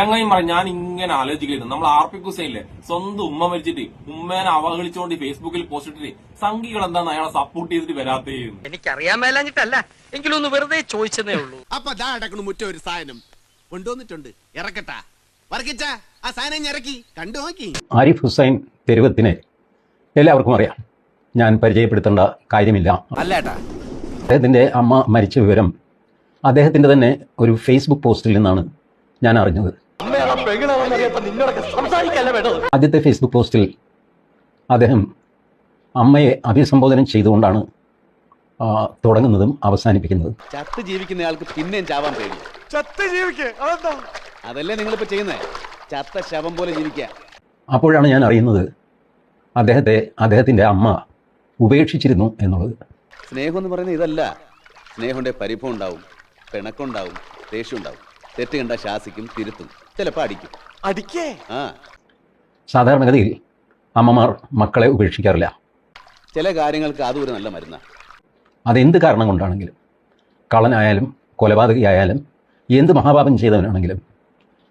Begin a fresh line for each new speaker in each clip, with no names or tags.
ചങ്ങായി പറ ഞാൻ ഇങ്ങനെ ആലോചിക്കുന്നു. നമ്മൾ ആർപി ഹുസൈനില്ലേ സ്വന്തം ഉമ്മ മരിച്ചിട്ട് ഉമ്മേനെ അവഹേളിച്ചുകൊണ്ട് ഫേസ്ബുക്കിൽ പോസ്റ്റ് ഇട്ടിട്ട് സംഘികൾ എന്താണ് അയാളെ സപ്പോർട്ട് ചെയ്തിട്ട് വരാത്തേ?
എനിക്കറിയാൻ മേലാഞ്ഞിട്ടല്ല, എങ്കിലും ഒന്ന് വെറുതെ ചോദിച്ചതേ ഉള്ളൂ.
അപ്പൊ ദാ അടക്കണ മുറ്റ ഒരു സാധനം കൊണ്ടുവന്നിട്ടുണ്ട്, ഇറക്കട്ടാ വർക്കിച്ച ആ സാധനം ഇറക്കി കണ്ടു നോക്കി.
ആരിഫ് ഹുസൈൻ തെരുവത്തിനെ എല്ലാവർക്കും അറിയാം, ഞാൻ പരിചയപ്പെടുത്തേണ്ട കാര്യമില്ല.
അല്ലേട്ടാ,
അദ്ദേഹത്തിൻ്റെ അമ്മ മരിച്ച വിവരം അദ്ദേഹത്തിൻ്റെ തന്നെ ഒരു ഫേസ്ബുക്ക് പോസ്റ്റിൽ നിന്നാണ് ഞാൻ അറിഞ്ഞത്. ആദ്യത്തെ ഫേസ്ബുക്ക് പോസ്റ്റിൽ അദ്ദേഹം അമ്മയെ അഭിസംബോധന ചെയ്തുകൊണ്ടാണ് തുടങ്ങുന്നതും അവസാനിപ്പിക്കുന്നതും.
ചത്ത് ജീവിക്കുന്നയാൾക്ക് പിന്നെയും ചാവാൻ പേടി. അതല്ലേ നിങ്ങളിപ്പോ ചെയ്യുന്നത്, ചത്ത ശവം പോലെ ജീവിക്കുക.
അപ്പോഴാണ് ഞാൻ അറിയുന്നത് അദ്ദേഹത്തിൻ്റെ അമ്മ ഉപേക്ഷിച്ചിരുന്നു എന്നുള്ളത്.
സ്നേഹം എന്ന് പറയുന്നത് ഇതല്ല. സ്നേഹമുണ്ടെ പരിഭവം ഉണ്ടാവും, പിണക്കുണ്ടാവും, ദേഷ്യം ഉണ്ടാവും. തെറ്റ് കണ്ട ശാസിക്കും, തിരുത്തും, ചിലപ്പോൾ അടിക്കും. അടിക്കേ
സാധാരണഗതിയിൽ അമ്മമാർ മക്കളെ ഉപേക്ഷിക്കാറില്ല.
ചില കാര്യങ്ങൾക്ക് അതും ഒരു നല്ല മരുന്നാണ്.
അതെന്ത് കാരണം കൊണ്ടാണെങ്കിലും, കള്ളനായാലും കൊലപാതകയായാലും എന്ത് മഹാപാപം ചെയ്തവനാണെങ്കിലും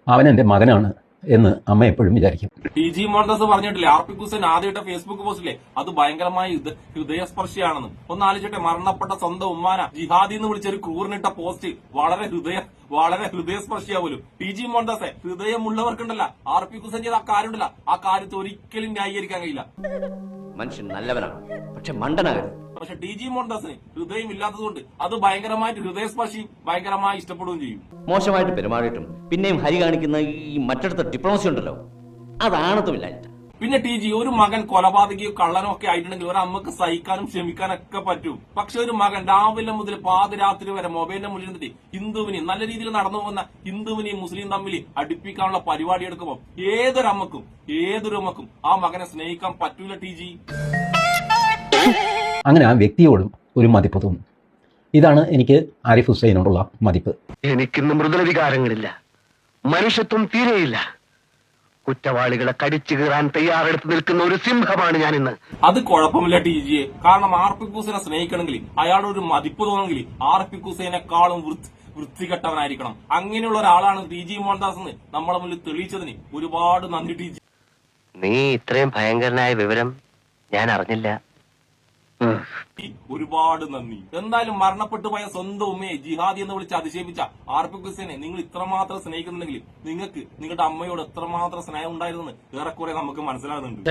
അവൻ എൻ്റെ മകനാണ് എന്ന് അമ്മ എപ്പോഴും വിചാരിക്കും.
ടി.ജി. മോഹൻദാസ് പറഞ്ഞിട്ടില്ലേ ആർപി ഹുസൈൻ ആദ്യമായിട്ട് ഫേസ്ബുക്ക് പോസ്റ്റില്ലേ അത് ഭയങ്കരമായി ഹൃദയസ്പർശിയാണെന്ന്. ഒന്ന് ആലോചിച്ചിട്ടെ, മരണപ്പെട്ട സ്വന്തം ഉമ്മാന ജിഹാദി എന്ന് വിളിച്ചൊരു ക്രൂരനിട്ട പോസ്റ്റ് വളരെ ഹൃദയസ്പർശിയാവൂലും. ടി.ജി. മോഹൻദാസെ, ഹൃദയമുള്ളവർക്കുണ്ടല്ല ആർപി ഹുസൈൻ ചെയ്ത ആ കാര്യമുണ്ടല്ല, ആ കാര്യത്തെ ഒരിക്കലും ന്യായീകരിക്കാൻ കഴിയില്ല.
മനുഷ്യൻ നല്ലവനാണ്, പക്ഷെ മണ്ടനാകരുത്.
പക്ഷെ ടി.ജി. മോഹൻദാസിന് ഹൃദയം ഇല്ലാത്തതുകൊണ്ട് അത് ഭയങ്കരമായിട്ട് ഹൃദയസ്പർശിയും ഭയങ്കരമായി ഇഷ്ടപ്പെടുകയും ചെയ്യും.
മോശമായിട്ട് പെരുമാറിയിട്ടും പിന്നെയും ഹരി കാണിക്കുന്ന ഈ മറ്റടുത്ത ഡിപ്ലോമസി ഉണ്ടല്ലോ, അതാണതുമില്ല.
പിന്നെ ടി.ജി. ഒരു മകൻ കൊലപാതകയോ കള്ളനോ ഒക്കെ ആയിട്ടുണ്ടെങ്കിൽ ഒരു അമ്മക്ക് സഹിക്കാനും ക്ഷമിക്കാനൊക്കെ പറ്റും. പക്ഷെ ഒരു മകൻ രാവിലെ മുതൽ പാതിരാത്രി വരെ മൊബൈലിന്റെ മുന്നിൽ നിന്നിട്ട് ഹിന്ദുവിനെയും നല്ല രീതിയിൽ നടന്നു പോകുന്ന ഹിന്ദുവിനെയും മുസ്ലിം തമ്മിൽ അടുപ്പിക്കാനുള്ള പരിപാടി എടുക്കുമ്പോൾ ഏതൊരു അമ്മക്കും ആ മകനെ സ്നേഹിക്കാൻ പറ്റൂല ടി.ജി.
അങ്ങനെ ആ വ്യക്തിയോടും ഒരു മതിപ്പ് തോന്നും. ഇതാണ് എനിക്ക് ആരിഫ് ഹുസൈനോടുള്ള മതിപ്പ്.
എനിക്കിന്ന് മൃദുല വികാരങ്ങളില്ല, മനുഷ്യത്വം തീരെയില്ല. കുറ്റവാളികളെ കടിച്ചു കീറാൻ തയ്യാറെടുത്ത് നിൽക്കുന്ന ഒരു സിംഹമാണ് ഞാൻ ഇന്ന്.
അത് കുഴപ്പമില്ല ടി.ജിയെ, കാരണം ആർപി ഹുസൈനെ സ്നേഹിക്കണമെങ്കിൽ അയാളുടെ ഒരു മതിപ്പ് തോന്നെങ്കിൽ ആർപി ഹുസൈനെക്കാളും വൃത്തികെട്ടവനായിരിക്കണം. അങ്ങനെയുള്ള ഒരാളാണ് ടി.ജി. മോഹൻദാസ് എന്ന് നമ്മളെ മുന്നിൽ തെളിയിച്ചതിന് ഒരുപാട് നന്ദി ടി.ജി.
നീ ഇത്രയും ഭയങ്കരനായ വിവരം ഞാൻ അറിഞ്ഞില്ല.
ഒരുപാട് നന്ദി. എന്തായാലും മരണപ്പെട്ടു പോയ സ്വന്തം ഉമ്മയെ ജിഹാദി എന്ന് വിളിച്ച് അധിക്ഷേപിച്ച ആർപി ഹുസൈനെ നിങ്ങൾ ഇത്രമാത്രം സ്നേഹിക്കുന്നുണ്ടെങ്കിൽ നിങ്ങൾക്ക് നിങ്ങളുടെ അമ്മയോട് എത്രമാത്രം സ്നേഹം ഉണ്ടായിരുന്നു ഏറെക്കുറെ നമുക്ക് മനസ്സിലാകുന്നുണ്ട്.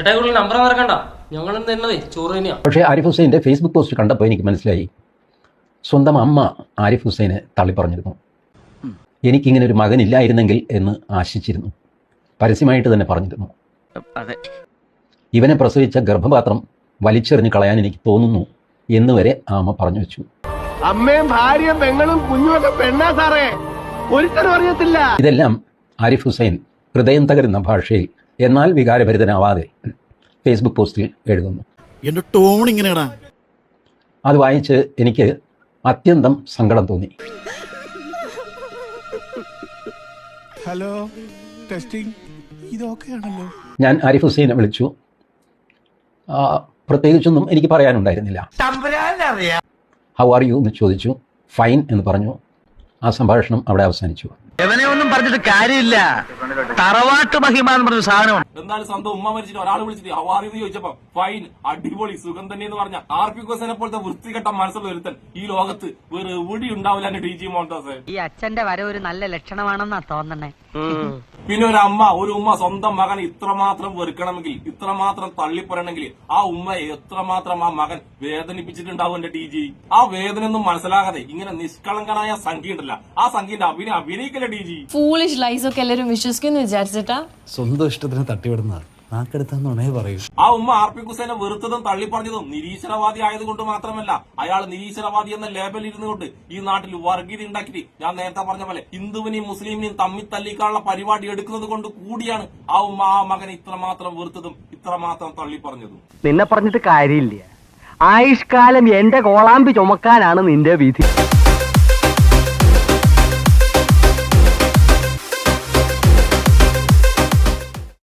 പക്ഷേ ആരിഫ് ഹുസൈൻ്റെ ഫേസ്ബുക്ക് പോസ്റ്റ് കണ്ടപ്പോൾ എനിക്ക് മനസ്സിലായി, സ്വന്തം അമ്മ ആരിഫ് ഹുസൈനെ തള്ളിപ്പറഞ്ഞിരുന്നു. എനിക്കിങ്ങനെ ഒരു മകനില്ലായിരുന്നെങ്കിൽ എന്ന് ആശിച്ചിരുന്നു. പരസ്യമായിട്ട് തന്നെ പറഞ്ഞിരുന്നു. ഇവനെ പ്രസവിച്ച ഗർഭപാത്രം വലിച്ചെറിഞ്ഞ് കളയാൻ എനിക്ക് തോന്നുന്നു എന്ന് വരെ ആ അമ്മ പറഞ്ഞു വെച്ചു.
അമ്മയും ഭാര്യയും പെങ്ങളും കുഞ്ഞുമൊക്കെ പെണ്ണാ സാറേ, ഒരിക്കലും അറിയത്തില്ല.
ഇതെല്ലാം ആരിഫ് ഹുസൈൻ ഹൃദയം തകരുന്ന ഭാഷയിൽ എന്നാൽ വികാരഭരിതനാവാതെ ഫേസ്ബുക്ക് പോസ്റ്റിൽ എഴുതുന്നു.
എന്റെ ടോൺ ഇങ്ങനെയാടാ.
അത് വായിച്ച് എനിക്ക് അത്യന്തം സങ്കടം തോന്നി.
ഹലോ ടെസ്റ്റിംഗ്, ഇതൊക്കെയാണല്ലോ. ഞാൻ
ആരിഫ് ഹുസൈനെ വിളിച്ചു. പ്രത്യേകിച്ചൊന്നും എനിക്ക് പറയാനുണ്ടായിരുന്നില്ല. ഹൗ ആർ യു എന്ന് ചോദിച്ചു. ഫൈൻ എന്ന് പറഞ്ഞു. ആ സംഭാഷണം അവിടെ അവസാനിച്ചു.
ഒന്നും പറഞ്ഞിട്ട് കാര്യമില്ല, തറവാട്ട് മഹിമ എന്ന് പറഞ്ഞ സാധനമാണ്.
എന്നാലും സ്വന്തം ഉമ്മ മരിച്ചിട്ട് ഒരാൾ വിളിച്ചിട്ട് ഹവാറി ചോദിച്ചപ്പോ ഫൈൻ, അടിപൊളി, സുഖം തന്നെ എന്ന് പറഞ്ഞ ആർപി ഹുസൈനെ പോലത്തെ വൃത്തികെട്ട മനസ്സുള്ള ഒരുത്തൻ ഈ ലോകത്ത് വേറെ എവിടെ ഉണ്ടാവില്ല ടി.ജി. മോഹൻദാസ്.
ഈ അച്ഛന്റെ വര ഒരു നല്ല ലക്ഷണമാണെന്നാ തോന്നണേ.
പിന്നെ ഒരു ഉമ്മ സ്വന്തം മകൻ ഇത്രമാത്രം വെറുക്കണമെങ്കിൽ, ഇത്രമാത്രം തള്ളിപ്പറയണമെങ്കിൽ ആ ഉമ്മയെ എത്രമാത്രം ആ മകൻ വേദനിപ്പിച്ചിട്ടുണ്ടാവും എന്റെ ടി.ജി. ആ വേദന ഒന്നും മനസ്സിലാകാതെ ഇങ്ങനെ നിഷ്കളങ്കനായ സംഖ്യ ഉണ്ടല്ല, ആ സംഖ്യന്റെ അഭിനയിക്കല ടി.ജി.
ഫൂളിഷ് ലൈസ് ഒക്കെ എല്ലാവരും വിശ്വസിക്കുന്നു വിചാരിച്ചിട്ടാ
സ്വന്തം ഇഷ്ടത്തിന് തട്ടിവിടുന്ന നാക്കെടുത്താന്നുണേ പറയൂ.
ആ ഉമ്മ ആർപി ഹുസൈനെ വെറുത്തതും തള്ളിപ്പറഞ്ഞതും നിരീശ്വരവാദി ആയതുകൊണ്ട് മാത്രമല്ല, അയാൾ നിരീശ്വരവാദി എന്ന ലേബൽ ഇരുന്നുകൊണ്ട് ഈ നാട്ടിൽ വർഗീയത ഉണ്ടാക്കിയിട്ട് ഞാൻ നേരത്തെ പറഞ്ഞ പോലെ ഹിന്ദുവിനെയും മുസ്ലിമിനെയും തമ്മിൽ തല്ലിക്കാനുള്ള പരിപാടി എടുക്കുന്നത് കൊണ്ട് കൂടിയാണ് ആ ഉമ്മ ആ മകനെ ഇത്രമാത്രം വെറുത്തതും ഇത്രമാത്രം തള്ളിപ്പറഞ്ഞതും.
നിന്നെ പറഞ്ഞിട്ട് കാര്യമില്ല, ആയുഷ്കാലം എന്റെ കോളാമ്പി ചുമക്കാനാണ് നിന്റെ വിധി.